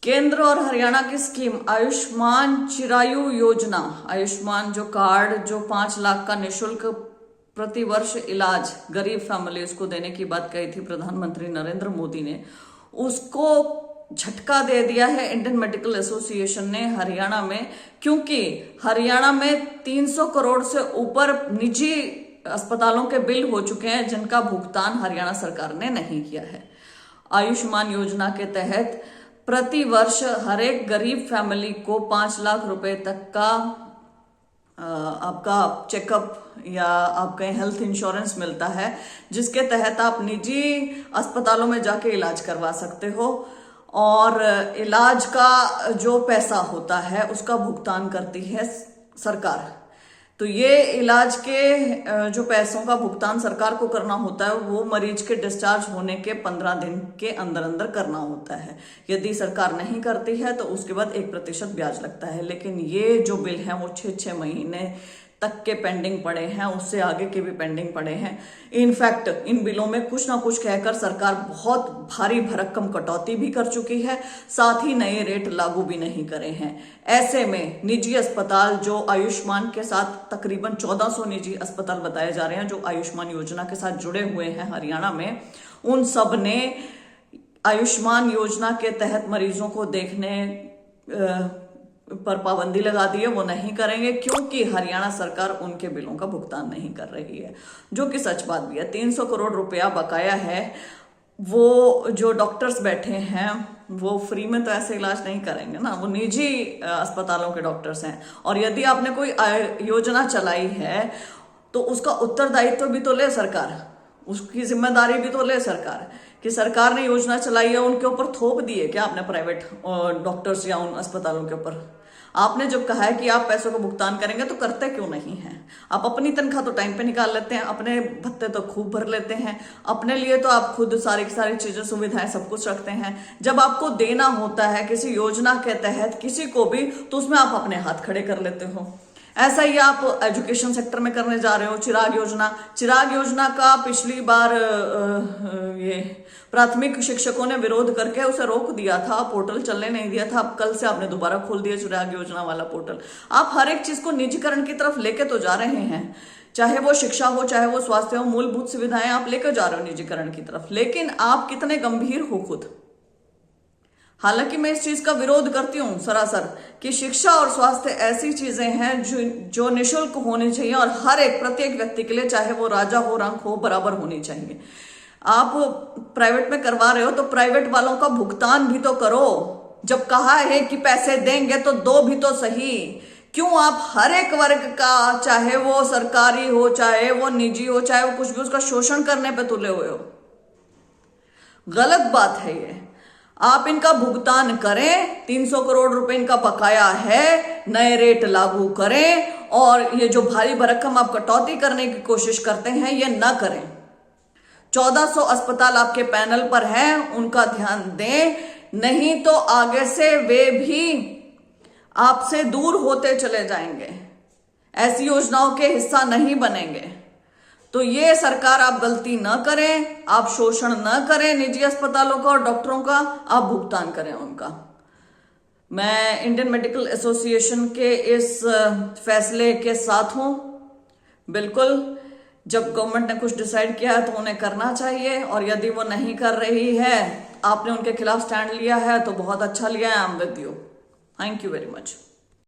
केंद्र और हरियाणा की स्कीम आयुष्मान चिरायु योजना, आयुष्मान जो कार्ड जो 5 लाख का निशुल्क प्रति वर्ष इलाज गरीब फैमिलीज को देने की बात कही थी प्रधानमंत्री नरेंद्र मोदी ने, उसको झटका दे दिया है इंडियन मेडिकल एसोसिएशन ने हरियाणा में, क्योंकि हरियाणा में 300 करोड़ से ऊपर निजी अस्पतालों के बिल हो चुके हैं जिनका भुगतान हरियाणा सरकार ने नहीं किया है। आयुष्मान योजना के तहत प्रति वर्ष हर एक गरीब फैमिली को 5 लाख रुपए तक का आपका चेकअप या आपका हेल्थ इंश्योरेंस मिलता है, जिसके तहत आप निजी अस्पतालों में जाके इलाज करवा सकते हो और इलाज का जो पैसा होता है उसका भुगतान करती है सरकार। तो ये इलाज के जो पैसों का भुगतान सरकार को करना होता है वो मरीज के डिस्चार्ज होने के 15 दिन के अंदर अंदर करना होता है। यदि सरकार नहीं करती है तो उसके बाद 1% ब्याज लगता है। लेकिन ये जो बिल है वो 6-6 महीने तक के पेंडिंग पड़े हैं, उससे आगे के भी पेंडिंग पड़े हैं। इनफैक्ट इन बिलों में कुछ ना कुछ कहकर सरकार बहुत भारी भरकम कटौती भी कर चुकी है, साथ ही नए रेट लागू भी नहीं करे हैं। ऐसे में निजी अस्पताल जो आयुष्मान के साथ तकरीबन 1400 निजी अस्पताल बताए जा रहे हैं जो आयुष्मान योजना के साथ जुड़े हुए हैं हरियाणा में, उन सब ने आयुष्मान योजना के तहत मरीजों को देखने पर पाबंदी लगा दी है। वो नहीं करेंगे क्योंकि हरियाणा सरकार उनके बिलों का भुगतान नहीं कर रही है, जो कि सच बात भी है। 300 करोड़ रुपया बकाया है। वो जो डॉक्टर्स बैठे हैं वो फ्री में तो ऐसे इलाज नहीं करेंगे ना, वो निजी अस्पतालों के डॉक्टर्स हैं। और यदि आपने कोई योजना चलाई है तो उसका उत्तरदायित्व भी तो ले सरकार, उसकी जिम्मेदारी भी तो ले सरकार कि सरकार ने योजना चलाई है उनके ऊपर थोप दिए क्या आपने प्राइवेट डॉक्टर्स या उन अस्पतालों के ऊपर। आपने जब कहा है कि आप पैसों का भुगतान करेंगे तो करते क्यों नहीं हैं? आप अपनी तनख्वाह तो टाइम पे निकाल लेते हैं, अपने भत्ते तो खूब भर लेते हैं, अपने लिए तो आप खुद सारी की सारी चीजें सुविधाएं सब कुछ रखते हैं। जब आपको देना होता है किसी योजना के तहत किसी को भी तो उसमें आप अपने हाथ खड़े कर लेते हो। ऐसा ही आप एजुकेशन सेक्टर में करने जा रहे हो। चिराग योजना का पिछली बार ये प्राथमिक शिक्षकों ने विरोध करके उसे रोक दिया था, पोर्टल चलने नहीं दिया था। अब कल से आपने दोबारा खोल दिया चिराग योजना वाला पोर्टल। आप हर एक चीज को निजीकरण की तरफ लेके तो जा रहे हैं, चाहे वो शिक्षा हो, चाहे वो स्वास्थ्य हो, मूलभूत सुविधाएं आप लेकर जा रहे हो निजीकरण की तरफ। लेकिन आप कितने गंभीर हो खुद। हालांकि मैं इस चीज का विरोध करती हूं सरासर कि शिक्षा और स्वास्थ्य ऐसी चीजें हैं जो निशुल्क होनी चाहिए और हर एक प्रत्येक व्यक्ति के लिए, चाहे वो राजा हो रंक हो, बराबर होनी चाहिए। आप प्राइवेट में करवा रहे हो तो प्राइवेट वालों का भुगतान भी तो करो। जब कहा है कि पैसे देंगे तो दो भी तो सही। क्यों आप हर एक वर्ग का, चाहे वो सरकारी हो, चाहे वो निजी हो, चाहे वो कुछ भी, उसका शोषण करने पे तुले हुए हो? गलत बात है ये। आप इनका भुगतान करें, 300 करोड़ रुपए इनका बकाया है, नए रेट लागू करें और ये जो भारी भरकम आप कटौती करने की कोशिश करते हैं ये ना करें। 1400 अस्पताल आपके पैनल पर हैं, उनका ध्यान दें, नहीं तो आगे से वे भी आपसे दूर होते चले जाएंगे, ऐसी योजनाओं के हिस्सा नहीं बनेंगे। तो ये सरकार आप गलती न करें, आप शोषण न करें निजी अस्पतालों का और डॉक्टरों का, आप भुगतान करें उनका। मैं इंडियन मेडिकल एसोसिएशन के इस फैसले के साथ हूं। बिल्कुल, जब गवर्नमेंट ने कुछ डिसाइड किया है तो उन्हें करना चाहिए, और यदि वो नहीं कर रही है, आपने उनके खिलाफ स्टैंड लिया है तो बहुत अच्छा लिया है। I am with you. Thank you very much.